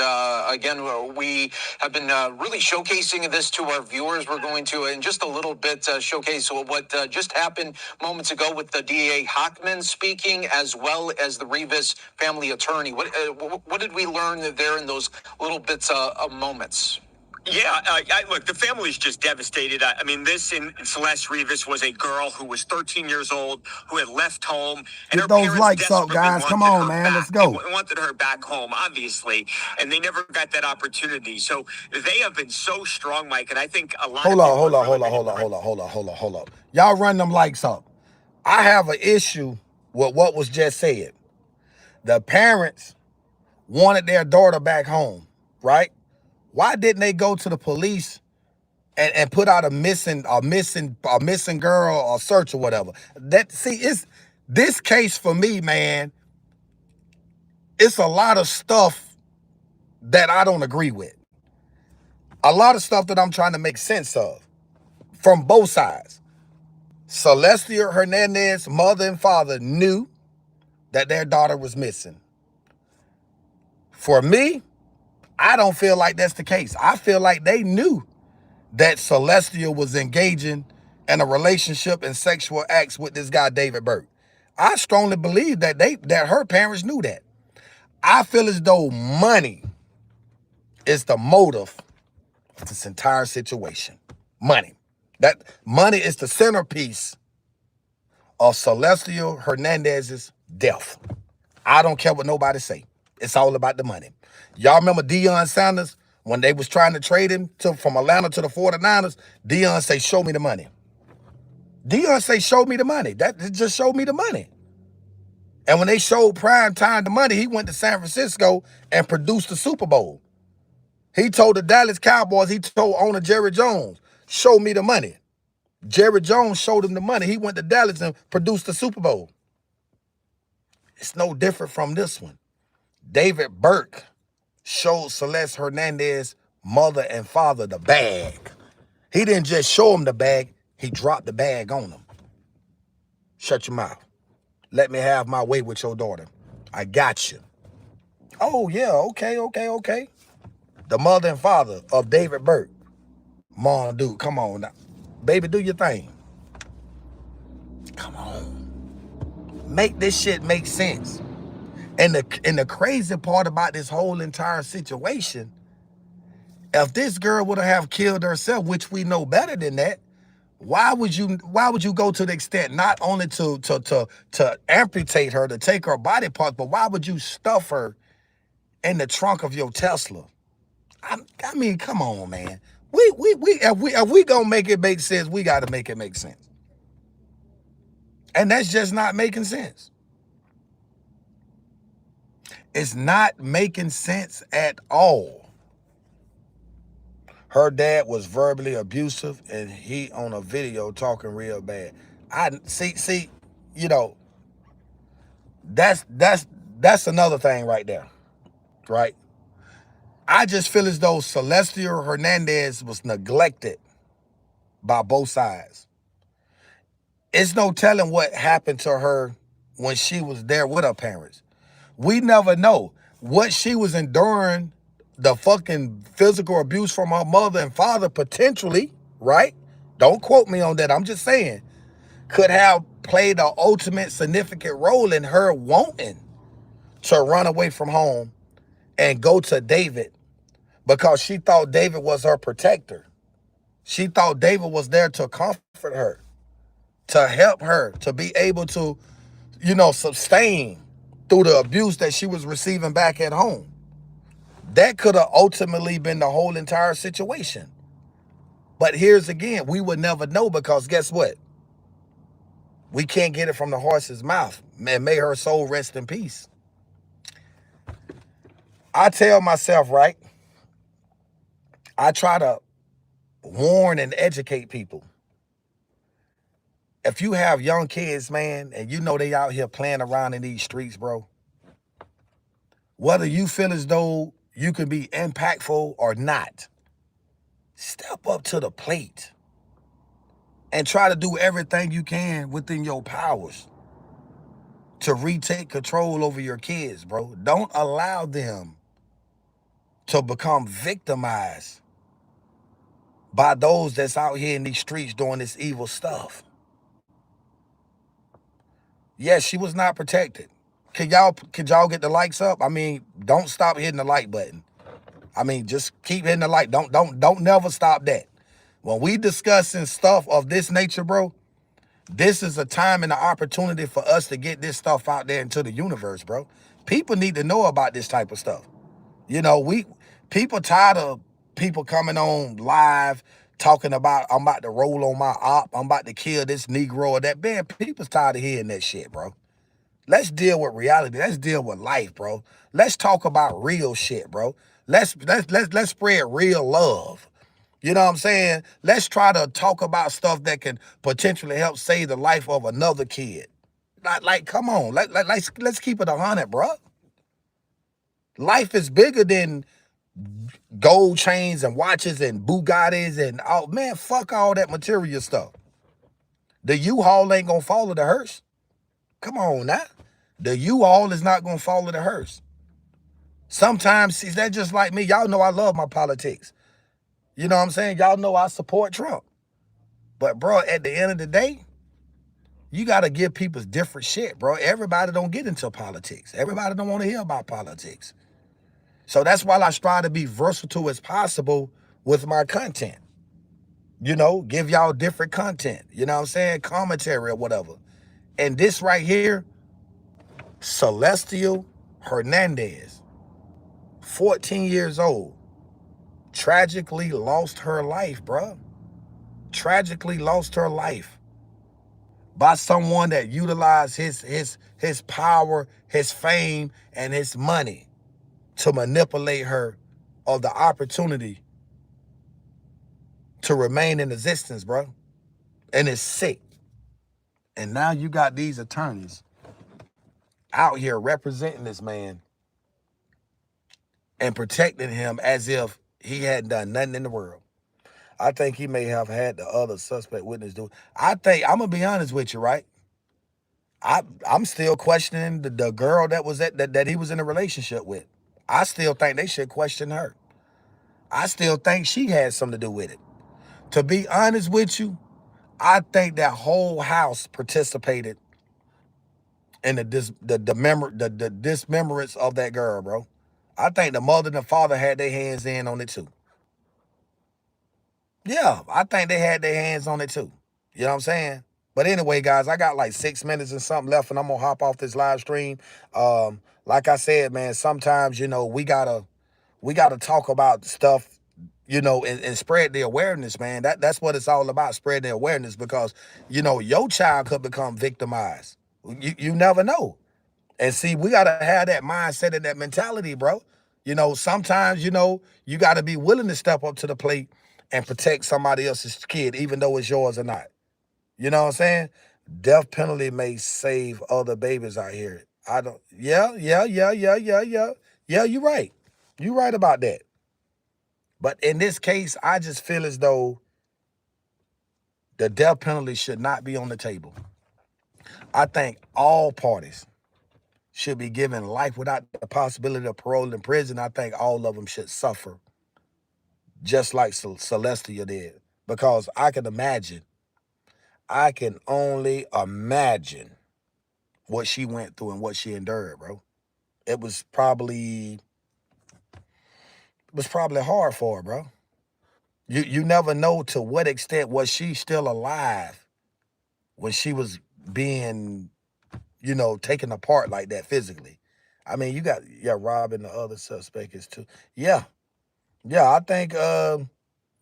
again, we have been really showcasing this to our viewers. We're going to, in just a little bit, showcase what just happened moments ago with the DA Hockman speaking, as well as the Rivas family attorney. What did we learn there in those little bits of moments? Yeah, look, the family's just devastated. I mean, this in Celeste Rivas was a girl who was 13 years old, who had left home, and Get her those parents likes up, desperately guys. Come wanted on, her man. back. Let's go. They wanted her back home, obviously, and they never got that opportunity. So they have been so strong, Mike, and I think a lot of people... Hold up. Y'all run them likes up. I have an issue with what was just said. The parents wanted their daughter back home, right? Why didn't they go to the police and put out a missing girl or search or whatever? It's this case for me, man. It's a lot of stuff that I don't agree with. A lot of stuff that I'm trying to make sense of from both sides. Celestia Hernandez's mother and father knew that their daughter was missing. For me, I don't feel like that's the case. I feel like they knew that Celestia was engaging in a relationship and sexual acts with this guy, David Burke. I strongly believe that her parents knew that. I feel as though money is the motive of this entire situation. Money. That money is the centerpiece of Celestia Hernandez's death. I don't care what nobody say. It's all about the money. Y'all remember Deion Sanders when they was trying to trade him from Atlanta to the 49ers? Deion say, show me the money. Deion say, show me the money. That just showed me the money. And when they showed prime time the money, he went to San Francisco and produced the Super Bowl. He told the Dallas Cowboys, he told owner Jerry Jones, show me the money. Jerry Jones showed him the money. He went to Dallas and produced the Super Bowl. It's no different from this one. David Burke showed Celeste Hernandez's mother and father the bag. He didn't just show them the bag, he dropped the bag on them. Shut your mouth. Let me have my way with your daughter. I got you. Oh, yeah, okay. The mother and father of David Burke. Mom, dude, come on now. Baby, do your thing. Come on. Make this shit make sense. And the crazy part about this whole entire situation, if this girl would have killed herself, which we know better than that, why would you go to the extent not only to amputate her, to take her body parts, but why would you stuff her in the trunk of your Tesla? I mean, come on, man. If we gonna make it make sense, we gotta make it make sense. And that's just not making sense. It's not making sense at all. Her dad was verbally abusive, and he on a video talking real bad. I see, that's another thing right there, right? I just feel as though Celestia Hernandez was neglected by both sides. It's no telling what happened to her when she was there with her parents. We never know what she was enduring, the fucking physical abuse from her mother and father potentially, right? Don't quote me on that. I'm just saying, could have played an ultimate significant role in her wanting to run away from home and go to David because she thought David was her protector. She thought David was there to comfort her, to help her, to be able to sustain through the abuse that she was receiving back at home. That could have ultimately been the whole entire situation. But here's again, we would never know because guess what? We can't get it from the horse's mouth. Man, may her soul rest in peace. I tell myself, right? I try to warn and educate people. If you have young kids, man, and you know they out here playing around in these streets, bro, whether you feel as though you can be impactful or not, step up to the plate and try to do everything you can within your powers to retake control over your kids, bro. Don't allow them to become victimized by those that's out here in these streets doing this evil stuff. Yes, she was not protected. Could y'all get the likes up? I mean, don't stop hitting the like button. I mean, just keep hitting the like. Don't never stop that. When we discussing stuff of this nature, bro, this is a time and an opportunity for us to get this stuff out there into the universe, bro. People need to know about this type of stuff. People tired of people coming on live talking about, I'm about to roll on my op, I'm about to kill this Negro or that. Man, people's tired of hearing that shit, bro. Let's deal with reality. Let's deal with life, bro. Let's talk about real shit, bro. Let's spread real love. You know what I'm saying? Let's try to talk about stuff that can potentially help save the life of another kid. Like come on. Let's keep it 100, bro. Life is bigger than gold chains and watches and Bugattis and all. Man, fuck all that material stuff. The U-Haul ain't gonna follow the hearse. Come on now. The U-Haul is not gonna follow the hearse. Sometimes, see, that's just like me. Y'all know I love my politics. You know what I'm saying? Y'all know I support Trump. But bro, at the end of the day, you gotta give people different shit, bro. Everybody don't get into politics. Everybody don't want to hear about politics. So that's why I strive to be versatile as possible with my content. Give y'all different content. You know what I'm saying? Commentary or whatever. And this right here, Celesta Hernandez, 14 years old, tragically lost her life, bro. Tragically lost her life by someone that utilized his power, his fame, and his money to manipulate her of the opportunity to remain in existence, bro. And it's sick. And now you got these attorneys out here representing this man and protecting him as if he hadn't done nothing in the world. I think he may have had the other suspect witness do it. I'm gonna be honest with you, right? I'm still questioning the girl that was that he was in a relationship with. I still think they should question her. I still think she had something to do with it. To be honest with you, I think that whole house participated in the dismemberance of that girl, bro. I think the mother and the father had their hands in on it too. Yeah, I think they had their hands on it too. You know what I'm saying? But anyway, guys, I got like 6 minutes and something left, and I'm gonna hop off this live stream. Like I said, man, sometimes we gotta talk about stuff, and spread the awareness, man. That's what it's all about, spreading the awareness, because your child could become victimized. You never know. And see, we gotta have that mindset and that mentality, bro. Sometimes, you gotta be willing to step up to the plate and protect somebody else's kid, even though it's yours or not. You know what I'm saying? Death penalty may save other babies out here. Yeah, you're right. You're right about that. But in this case, I just feel as though the death penalty should not be on the table. I think all parties should be given life without the possibility of parole in prison. I think all of them should suffer, just like Celestia did. Because I can only imagine what she went through and what she endured, bro. It was probably hard for her, bro. You never know to what extent was she still alive when she was being, you know, taken apart like that physically. I mean, you got, yeah, Rob and the other suspect is too. Yeah. Yeah, I think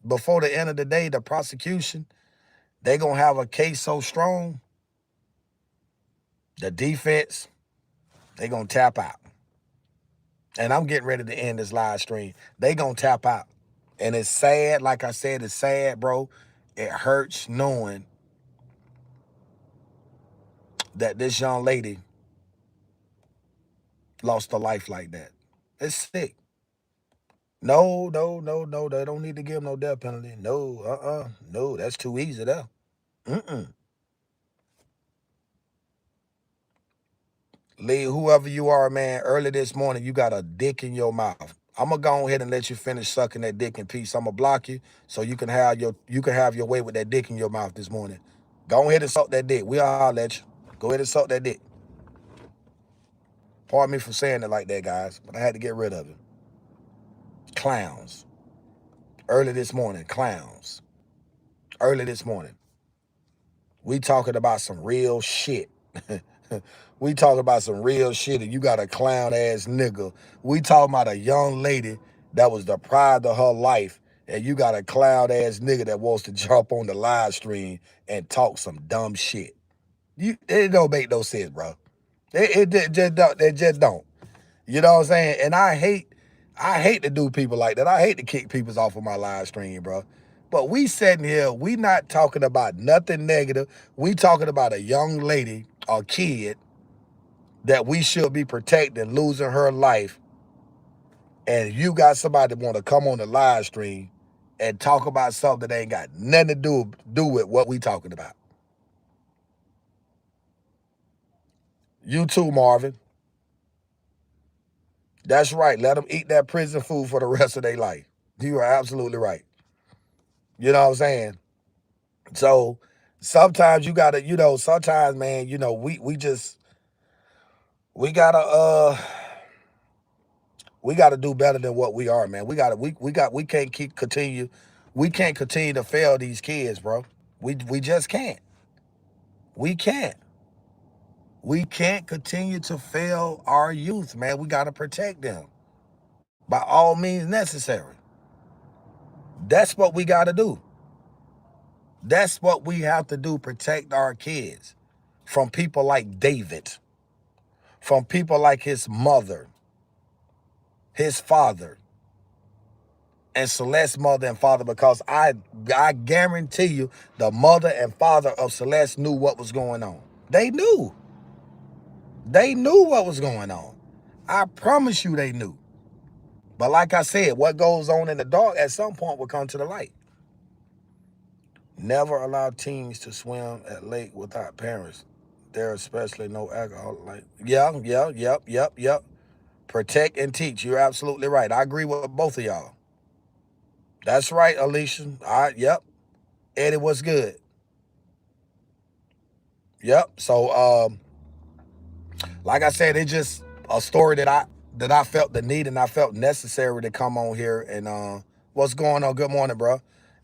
before the end of the day, the prosecution, they going to have a case so strong, the defense, they going to tap out. And I'm getting ready to end this live stream. They going to tap out. And it's sad. Like I said, it's sad, bro. It hurts knowing that this young lady lost her life like that. It's sick. No, no, no, no. They don't need to give him no death penalty. No, no, that's too easy there. Lee, whoever you are, man, early this morning, you got a dick in your mouth. I'm gonna go ahead and let you finish sucking that dick in peace. I'm gonna block you so you can have your way with that dick in your mouth this morning. Go ahead and suck that dick. We all let you. Go ahead and suck that dick. Pardon me for saying it like that, guys, but I had to get rid of it. Clowns. Early this morning, clowns. Early this morning. We talking about some real shit. We talking about some real shit, and you got a clown ass nigga. We talking about a young lady that was deprived of her life, and you got a clown ass nigga that wants to jump on the live stream and talk some dumb shit. It don't make no sense, bro. It just don't. You know what I'm saying? And I hate to do people like that. I hate to kick people off of my live stream, bro. But we sitting here, we not talking about nothing negative. We talking about a young lady or kid that we should be protecting losing her life. And you got somebody that want to come on the live stream and talk about something that ain't got nothing to do with what we talking about. You too, Marvin. That's right. Let them eat that prison food for the rest of their life. You are absolutely right. You know what I'm saying? So sometimes you gotta, sometimes, man, we gotta do better than what we are, man. We can't continue to fail these kids, bro. We just can't. We can't. We can't continue to fail our youth, man. We gotta protect them by all means necessary. That's what we gotta do. That's what we have to do, protect our kids from people like David, from people like his mother, his father, and Celeste's mother and father, because I guarantee you the mother and father of Celeste knew what was going on. They knew. They knew what was going on. I promise you they knew. But like I said, what goes on in the dark at some point will come to the light. Never allow teens to swim at lake without parents. There especially no alcohol. Yep. Protect and teach. You're absolutely right. I agree with both of y'all. That's right, Alicia. Yep. Eddie, what's good? Yep. So, like I said, it's just a story that I felt the need and I felt necessary to come on here and what's going on? Good morning, bro.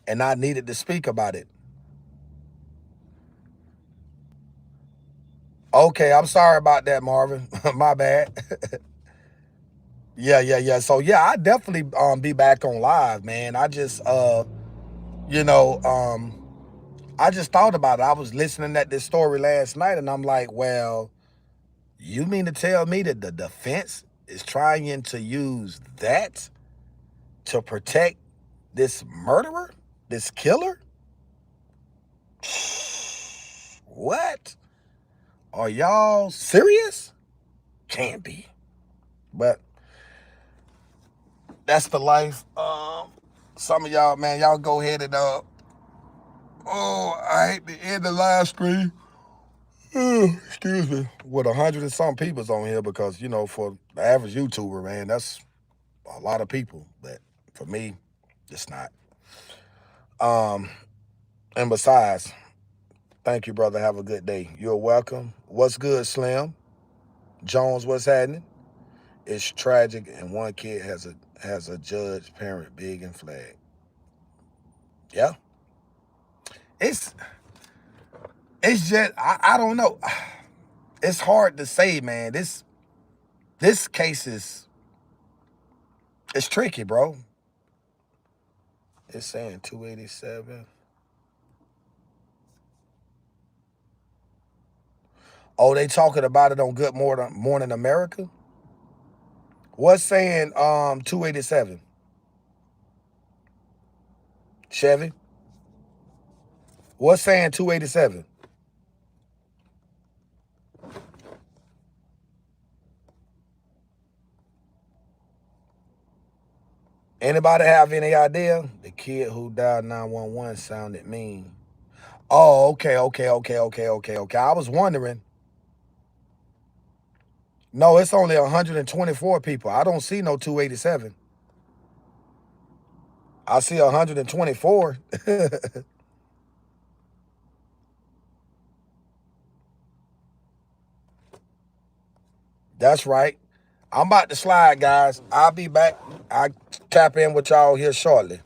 And I needed to speak about it. Okay, I'm sorry about that, Marvin. My bad. Yeah. So yeah, I definitely be back on live, man. I just I just thought about it. I was listening at this story last night and I'm like, well, you mean to tell me that the defense is trying to use that to protect this murderer, this killer? What? Are y'all serious? Can't be. But that's the life. Some of y'all, man, y'all go ahead and I hate to end the live stream. Excuse me. With 100 and some people's on here because, for the average YouTuber, man, that's a lot of people. But for me, it's not. And besides, thank you, brother. Have a good day. You're welcome. What's good, Slim? Jones, what's happening? It's tragic, and one kid has a judge parent big and flag. Yeah. It's just I don't know. it's hard to say, man. This case it's tricky, bro. It's saying 287. Oh, they talking about it on Good Morning America? What's saying 287? Chevy? What's saying 287? Anybody have any idea? The kid who died 911 sounded mean. Oh, okay. I was wondering. No, it's only 124 people. I don't see no 287. I see 124. That's right. I'm about to slide, guys. I'll be back. I'll tap in with y'all here shortly.